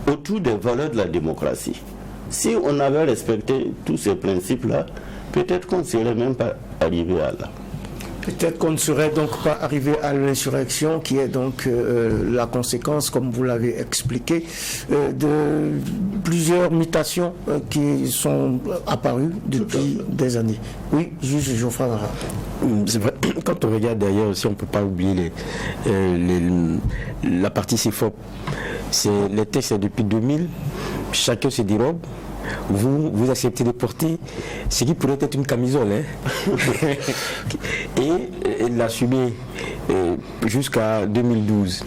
autour des valeurs de la démocratie. Si on avait respecté tous ces principes-là, peut-être qu'on ne serait même pas arrivé à là. Peut-être qu'on ne serait donc pas arrivé à l'insurrection, qui est donc la conséquence, comme vous l'avez expliqué, de plusieurs mutations qui sont apparues depuis des années. Oui, juge Geoffroy Vara. C'est vrai, quand on regarde d'ailleurs aussi, on ne peut pas oublier la partie CFOP. Les textes depuis 2000, chacun se dérobe. Vous acceptez de porter ce qui pourrait être une camisole, et l'assumer jusqu'à 2012.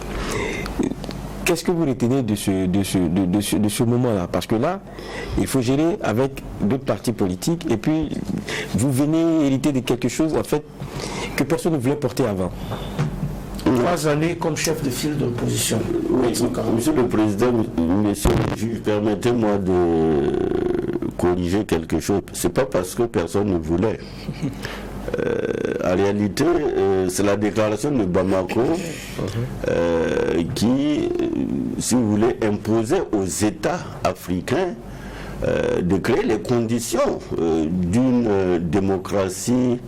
Qu'est-ce que vous retenez de ce moment-là? Parce que là, il faut gérer avec d'autres partis politiques, et puis vous venez hériter de quelque chose en fait que personne ne voulait porter avant. 3 années comme chef de file de l'opposition. Oui, Monsieur le Président, Monsieur le Juge, permettez-moi de corriger quelque chose. C'est pas parce que personne ne voulait. En réalité, c'est la déclaration de Bamako qui, si vous voulez, imposait aux États africains de créer les conditions d'une démocratie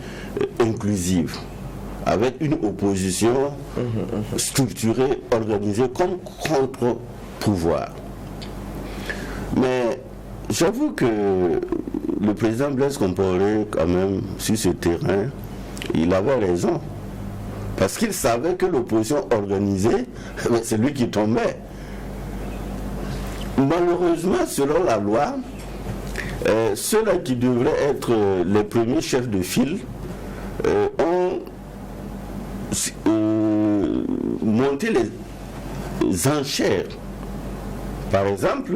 inclusive, avec une opposition structurée, organisée comme contre-pouvoir. Mais j'avoue que le président Blaise Compaoré, quand même, sur ce terrain, il avait raison. Parce qu'il savait que l'opposition organisée, c'est lui qui tombait. Malheureusement, selon la loi, ceux-là qui devraient être les premiers chefs de file ont monté les enchères. Par exemple,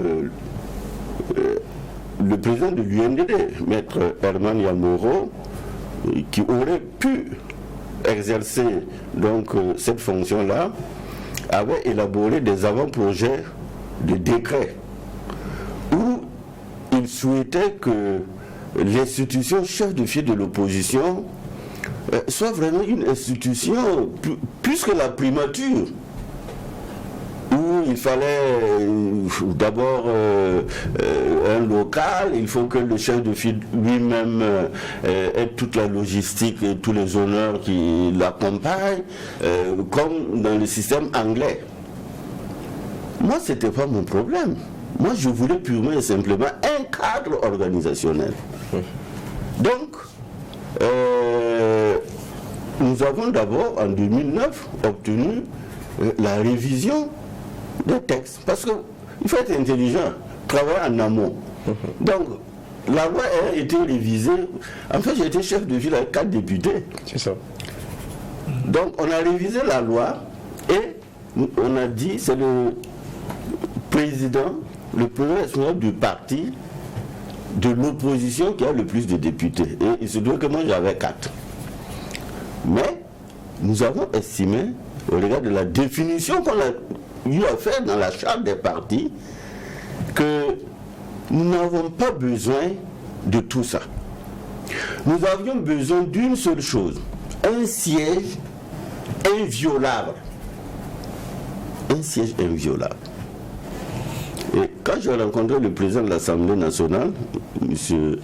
le président de l'UNDD, Maître Herman Yamoro, qui aurait pu exercer donc cette fonction-là, avait élaboré des avant-projets de décret où il souhaitait que l'institution chef de file de l'opposition soit vraiment une institution plus que la primature, où il fallait d'abord un local, il faut que le chef de file lui-même ait toute la logistique et tous les honneurs qui l'accompagnent, comme dans le système anglais. Moi, ce n'était pas mon problème. Moi, je voulais purement et simplement un cadre organisationnel. Donc, nous avons d'abord, en 2009, obtenu la révision des textes. Parce qu'il faut être intelligent, travailler en amont. Donc, la loi a été révisée. En fait, j'ai été chef de ville avec 4 députés. C'est ça. Donc, on a révisé la loi et on a dit, c'est le président, le premier responsable du parti de l'opposition qui a le plus de députés. Et il se doit que moi j'avais 4. Mais nous avons estimé, au regard de la définition qu'on a eu à faire dans la charte des partis, que nous n'avons pas besoin de tout ça. Nous avions besoin d'une seule chose, un siège inviolable. Un siège inviolable. Et quand j'ai rencontré le président de l'Assemblée nationale, M.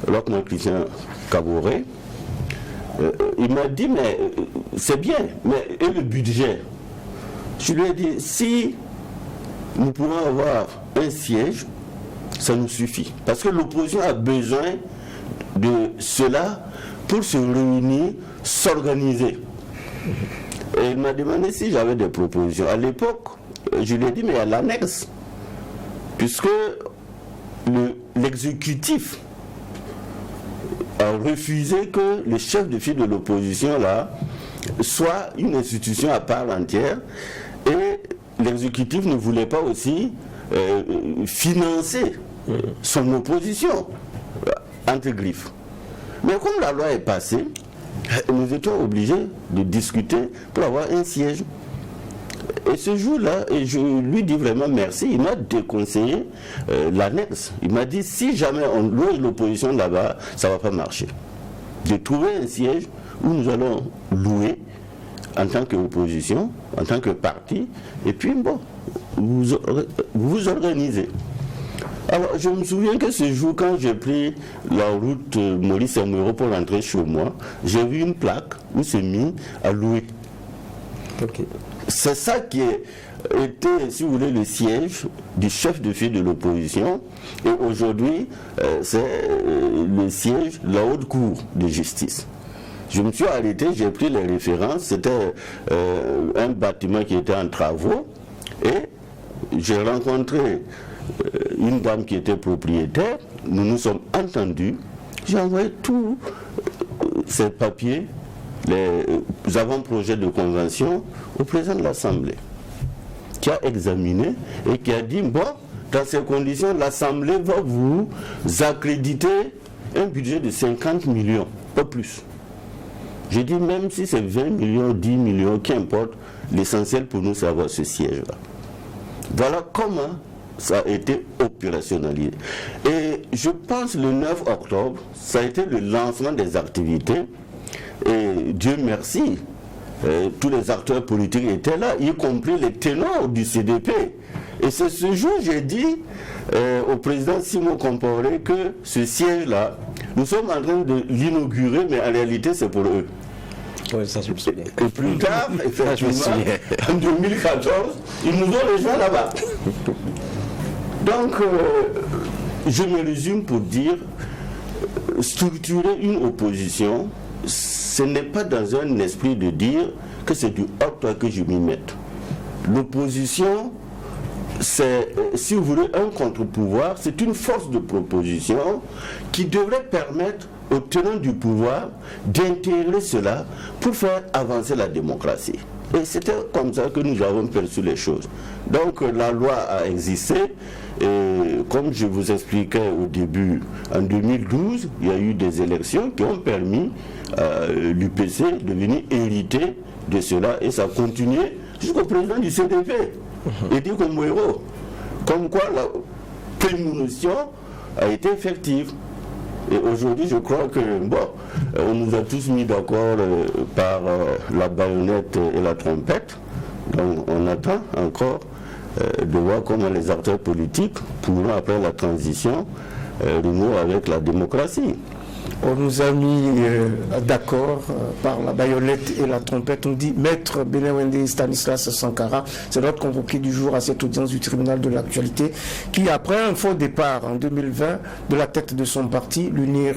Rochman Christian Kaboré, il m'a dit, mais c'est bien, mais et le budget? Je lui ai dit, si nous pouvons avoir un siège, ça nous suffit. Parce que l'opposition a besoin de cela pour se réunir, s'organiser. Et il m'a demandé si j'avais des propositions. À l'époque, je lui ai dit, mais il y a l'annexe. Puisque l'exécutif a refusé que le chef de file de l'opposition là soit une institution à part entière, et l'exécutif ne voulait pas aussi financer son opposition entre griffes. Mais comme la loi est passée, nous étions obligés de discuter pour avoir un siège. Et ce jour-là, et je lui dis vraiment merci, il m'a déconseillé l'annexe. Il m'a dit, si jamais on loge l'opposition là-bas, ça ne va pas marcher. De trouver un siège où nous allons louer en tant qu'opposition, en tant que parti, et puis bon, vous vous organisez. Alors, je me souviens que ce jour, quand j'ai pris la route Maurice Amuro pour rentrer chez moi, j'ai vu une plaque où c'est mis à louer. Okay. C'est ça qui était, si vous voulez, le siège du chef de file de l'opposition. Et aujourd'hui, c'est le siège de la haute cour de justice. Je me suis arrêté, j'ai pris les références. C'était un bâtiment qui était en travaux. Et j'ai rencontré une dame qui était propriétaire. Nous nous sommes entendus. J'ai envoyé tous ces papiers, les avant-projets de convention au président de l'Assemblée, qui a examiné et qui a dit, bon, dans ces conditions, l'Assemblée va vous accréditer un budget de 50 millions, pas plus. J'ai dit, même si c'est 20 millions, 10 millions, qu'importe, l'essentiel pour nous, c'est avoir ce siège-là. Voilà comment ça a été opérationnalisé. Et je pense le 9 octobre, ça a été le lancement des activités. Et Dieu merci, tous les acteurs politiques étaient là, y compris les ténors du CDP. Et c'est ce jour, j'ai dit au président Simon Compaoré que ce siège-là, nous sommes en train de l'inaugurer, mais en réalité, c'est pour eux. Oui, ça, je me souviens. Et plus tard, effectivement, en 2014, ils nous ont rejoints là-bas. Donc, je me résume pour dire, structurer une opposition, ce n'est pas dans un esprit de dire que c'est du hors-toi que je m'y mette. L'opposition, c'est, si vous voulez, un contre-pouvoir, c'est une force de proposition qui devrait permettre aux tenants du pouvoir d'intégrer cela pour faire avancer la démocratie. Et c'était comme ça que nous avons perçu les choses. Donc la loi a existé, et comme je vous expliquais au début, en 2012, il y a eu des élections qui ont permis à l'UPC de venir hériter de cela, et ça a continué jusqu'au président du CDP, Edi Komwero. Comme quoi la prémonition a été effective. Et aujourd'hui, je crois que, on nous a tous mis d'accord par la baïonnette et la trompette. Donc, on attend encore de voir comment les acteurs politiques pourront, après la transition, renouer avec la démocratie. On nous a mis d'accord par la baïonnette et la trompette. On dit Maître Benewende Stanislas Sankara, c'est notre convoqué du jour à cette audience du tribunal de l'actualité, qui après un faux départ en 2020 de la tête de son parti, l'UNIR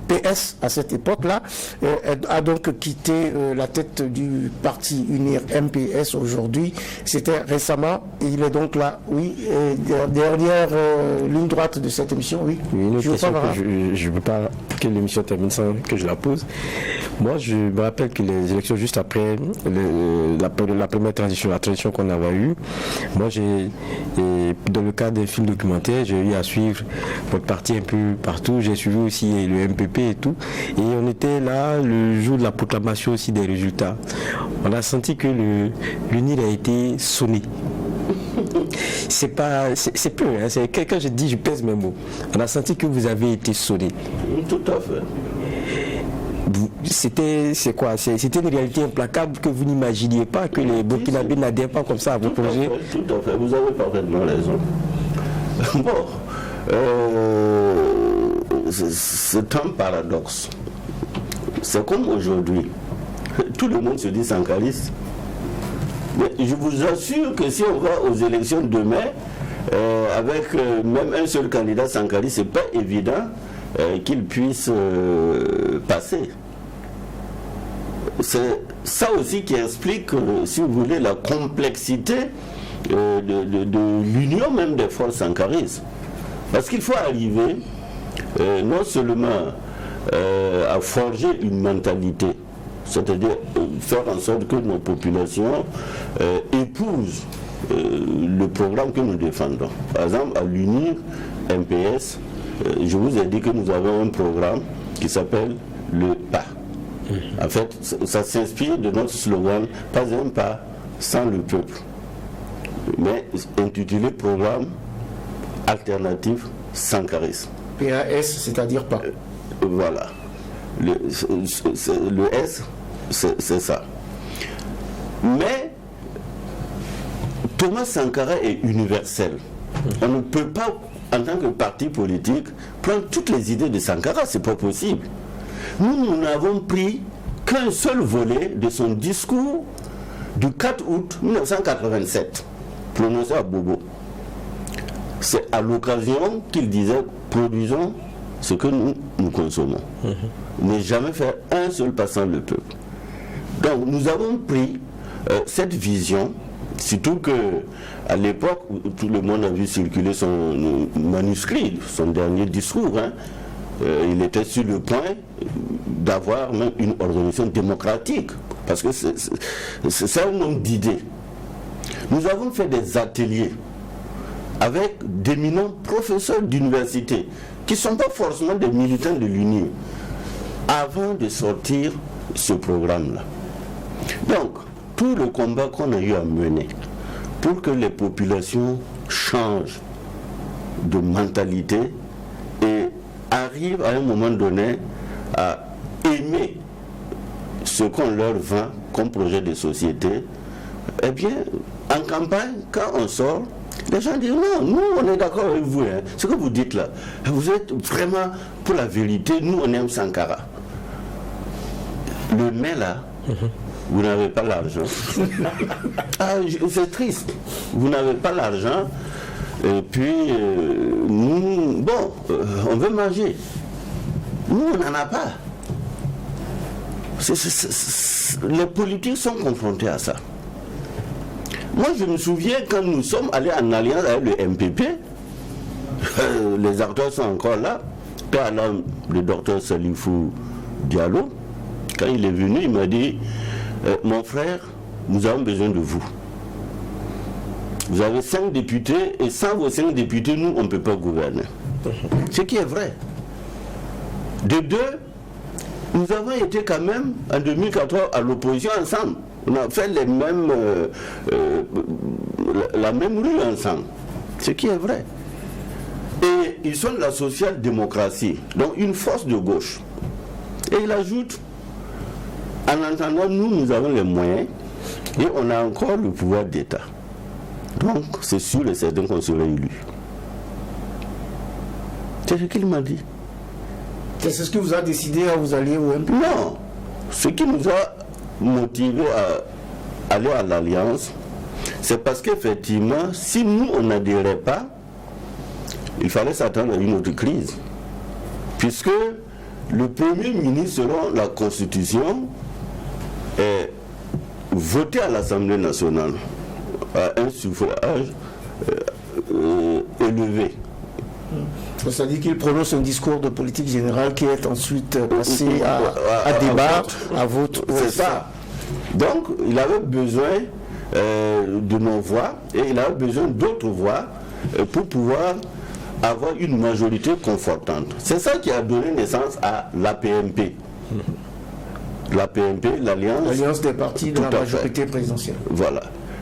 PS à cette époque-là, a donc quitté la tête du parti UNIR MPS aujourd'hui. C'était récemment, et il est donc là, oui, dernière ligne droite de cette émission, oui. Une autre question que je ne veux pas que l'émission termine sans que je la pose. Moi, je me rappelle que les élections juste après la première transition, la transition qu'on avait eue, moi, dans le cadre des films documentaires, j'ai eu à suivre votre parti un peu partout. J'ai suivi aussi le MPP et tout. Et on était là le jour de la proclamation aussi des résultats. On a senti que l'UNIR a été sonné. C'est peu, hein, c'est quand je dis, je pèse mes mots. On a senti que vous avez été sonné. Tout à fait. C'était une réalité implacable que vous n'imaginiez pas, que les Burkinabés n'adhèrent pas comme ça à vos projets. Tout à fait, vous avez parfaitement raison. C'est un paradoxe. C'est comme aujourd'hui. Tout le monde se dit sankariste. Mais je vous assure que si on va aux élections demain, avec même un seul candidat sankariste, ce n'est pas évident qu'il puisse passer. C'est ça aussi qui explique, si vous voulez, la complexité de l'union même des forces sankaristes. Parce qu'il faut arriver non seulement à forger une mentalité, c'est-à-dire faire en sorte que nos populations épousent le programme que nous défendons. Par exemple, à l'UNIR MPS, je vous ai dit que nous avons un programme qui s'appelle le PAS. En fait, ça s'inspire de notre slogan « Pas un pas sans le peuple », mais intitulé « Programme alternatif sankariste ». PAS, c'est-à-dire pas. Voilà. Le S, c'est ça. Mais Thomas Sankara est universel. On ne peut pas, en tant que parti politique, prendre toutes les idées de Sankara, c'est pas possible. Nous n'avons pris qu'un seul volet de son discours du 4 août 1987, prononcé à Bobo. C'est à l'occasion qu'il disait « produisons ce que nous consommons ». Ne jamais faire un seul pas sans le peuple. Donc nous avons pris cette vision, surtout que à l'époque où tout le monde a vu circuler son manuscrit, son dernier discours, il était sur le point d'avoir même une organisation démocratique, parce que c'est un nombre d'idées. Nous avons fait des ateliers avec d'éminents professeurs d'université, qui ne sont pas forcément des militants de l'UNIR, avant de sortir ce programme-là. Donc, tout le combat qu'on a eu à mener pour que les populations changent de mentalité et arrivent à un moment donné à aimer ce qu'on leur vend comme projet de société, eh bien, en campagne, quand on sort, les gens disent non, nous on est d'accord avec vous, hein. Ce que vous dites là, vous êtes vraiment pour la vérité, nous on aime Sankara. Le mais là, vous n'avez pas l'argent. C'est triste, vous n'avez pas l'argent, et puis nous, on veut manger. Nous on n'en a pas. Les politiques sont confrontés à ça. Moi, je me souviens quand nous sommes allés en alliance avec le MPP, les acteurs sont encore là. Par exemple, le docteur Salifou Diallo, quand il est venu, il m'a dit mon frère, nous avons besoin de vous. Vous avez 5 députés et sans vos 5 députés, nous, on ne peut pas gouverner. Ce qui est vrai. De deux, nous avons été quand même en 2014 à l'opposition ensemble. On a fait la même rue ensemble. Ce qui est vrai. Et ils sont de la social-démocratie, donc une force de gauche. Et il ajoute, en entendant, nous avons les moyens et on a encore le pouvoir d'État. Donc c'est sûr et certain qu'on serait élu. C'est ce qu'il m'a dit. C'est ce qui vous a décidé à vous allier au MPP? Non. Ce qui nous a motivé à aller à l'Alliance, c'est parce qu'effectivement, si nous, on n'adhérait pas, il fallait s'attendre à une autre crise. Puisque le Premier ministre, selon la Constitution, est voté à l'Assemblée nationale à un suffrage élevé. C'est-à-dire qu'il prononce un discours de politique générale qui est ensuite passé à débat, à vote. C'est ça. Donc, il avait besoin de nos voix et il avait besoin d'autres voix pour pouvoir avoir une majorité confortante. C'est ça qui a donné naissance à l'APMP. L'APMP, l'Alliance des partis de la majorité présidentielle. Voilà.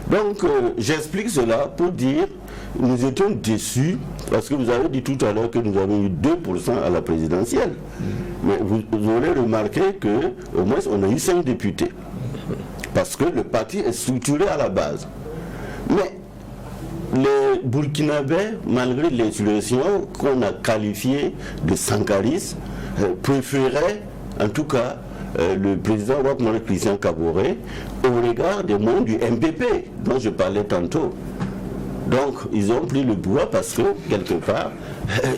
Donc, j'explique cela pour dire nous étions déçus parce que vous avez dit tout à l'heure que nous avons eu 2% à la présidentielle. Mais vous aurez remarqué qu'au moins on a eu 5 députés. Parce que le parti est structuré à la base. Mais les Burkinabés, malgré l'insurrection qu'on a qualifiée de sankarisme, préféraient en tout cas le président Ouattara Christian Kaboré au regard des membres du MPP dont je parlais tantôt. Donc ils ont pris le pouvoir parce que quelque part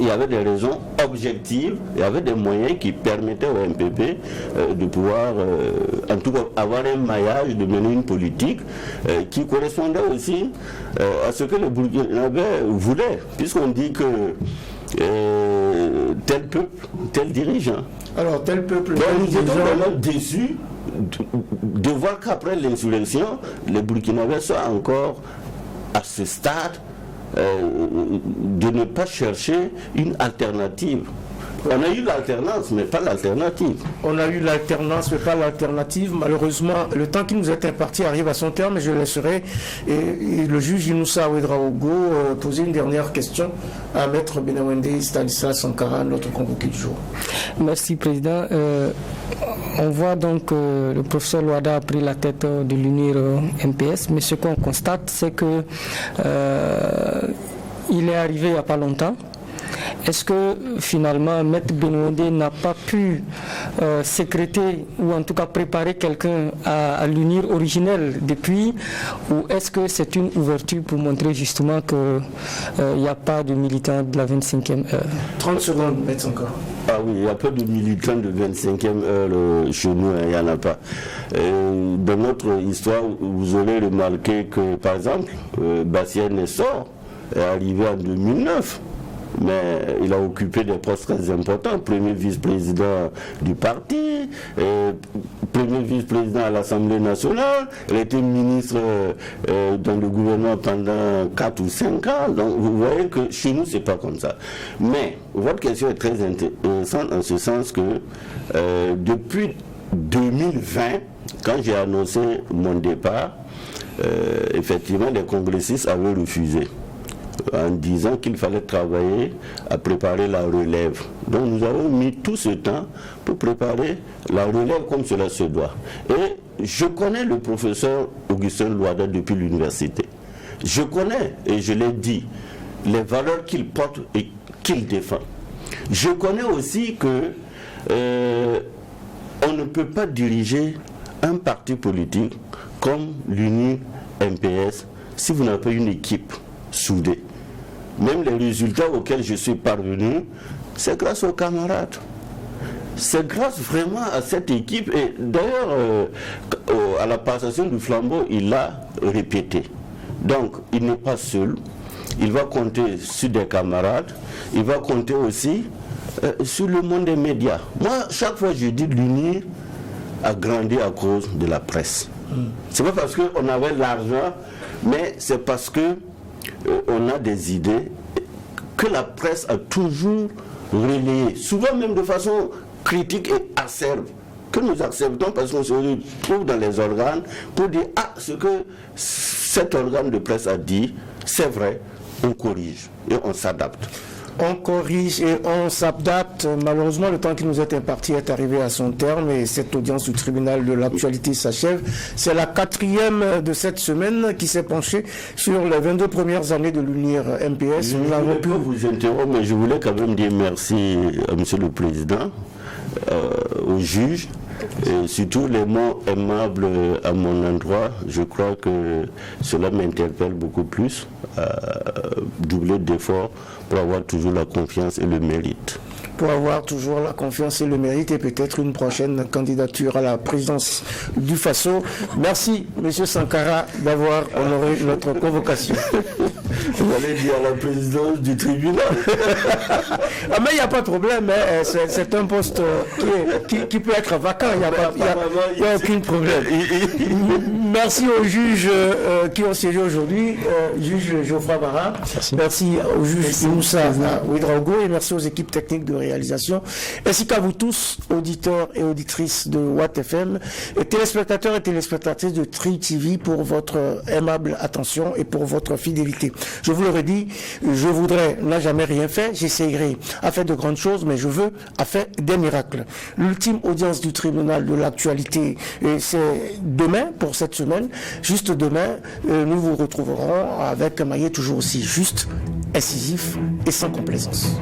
il y avait des raisons objectives, il y avait des moyens qui permettaient au MPP de pouvoir en tout cas avoir un maillage, de mener une politique qui correspondait aussi à ce que les Burkinabés voulaient, puisqu'on dit que tel peuple, tel dirigeant. Alors tel peuple, donc nous étions vraiment déçus de voir qu'après l'insurrection, les Burkinabés soient encore à ce stade de ne pas chercher une alternative. On a eu l'alternance, mais pas l'alternative. On a eu l'alternance, mais pas l'alternative. Malheureusement, le temps qui nous est imparti arrive à son terme et je laisserai le juge Inoussa Ouedraogo poser une dernière question à Maître Benawende Stanislas Sankara, notre convoqué du jour. Merci, Président. On voit donc que le professeur Louada a pris la tête de l'UNIR MPS, mais ce qu'on constate, c'est que il est arrivé il n'y a pas longtemps. Est-ce que finalement Maître Benawende n'a pas pu sécréter ou en tout cas préparer quelqu'un à l'UNIR originel depuis, ou est-ce que c'est une ouverture pour montrer justement qu'il n'y a pas de militants de la 25e heure? 30 secondes, Maître Sankara. Ah oui, il n'y a pas de militants de 25e heure chez nous, il n'y en a pas. Dans notre histoire, vous aurez remarqué que par exemple, Bastien Nessor est arrivé en 2009. Mais il a occupé des postes très importants, premier vice-président du parti, premier vice-président à l'Assemblée nationale, il était ministre dans le gouvernement pendant 4 ou 5 ans, donc vous voyez que chez nous c'est pas comme ça. Mais votre question est très intéressante en ce sens que depuis 2020, quand j'ai annoncé mon départ, effectivement, les congressistes avaient refusé en disant qu'il fallait travailler à préparer la relève. Donc nous avons mis tout ce temps pour préparer la relève comme cela se doit. Et je connais le professeur Augustin Louada depuis l'université. Je connais, et je l'ai dit, les valeurs qu'il porte et qu'il défend. Je connais aussi que on ne peut pas diriger un parti politique comme l'UNI MPS si vous n'avez pas une équipe soudée. Même les résultats auxquels je suis parvenu, c'est grâce aux camarades. C'est grâce vraiment à cette équipe. Et d'ailleurs, à la passation du flambeau, il l'a répété. Donc, il n'est pas seul. Il va compter sur des camarades. Il va compter aussi sur le monde des médias. Moi, chaque fois, je dis l'UNIR a grandi à cause de la presse. C'est pas parce qu'on avait l'argent, mais c'est parce que on a des idées que la presse a toujours relayé, souvent même de façon critique et acerbe, que nous acceptons parce qu'on se retrouve dans les organes pour dire ce que cet organe de presse a dit, c'est vrai, on corrige et on s'adapte. On corrige et on s'adapte. Malheureusement, le temps qui nous est imparti est arrivé à son terme et cette audience du tribunal de l'actualité s'achève. C'est la 4e de cette semaine qui s'est penchée sur les 22 premières années de l'UNIR MPS. Je ne voulais pas vous interrompre, mais je voulais quand même dire merci à Monsieur le Président, au juge, et surtout les mots aimables à mon endroit. Je crois que cela m'interpelle beaucoup plus, doubler d'efforts pour avoir toujours la confiance et le mérite. Pour avoir toujours la confiance et le mérite et peut-être une prochaine candidature à la présidence du Faso. Merci, M. Sankara, d'avoir honoré notre convocation. Vous allez dire à la présidence du tribunal. Mais il n'y a pas de problème, hein. C'est un poste qui peut être vacant, il n'y a aucun problème. Merci aux juges qui ont siégé aujourd'hui, juge Geoffroy Bara. Merci au juge Moussa Ouedraogo et merci aux équipes techniques de réalisation, ainsi qu'à vous tous, auditeurs et auditrices de Watt FM, et téléspectateurs et téléspectatrices de Tri TV, pour votre aimable attention et pour votre fidélité. Je vous le redis, je voudrais, n'a jamais rien fait, j'essayerai à faire de grandes choses, mais je veux à faire des miracles. L'ultime audience du tribunal de l'actualité, c'est demain pour cette semaine. Juste demain, nous vous retrouverons avec un maillet toujours aussi juste, incisif et sans complaisance.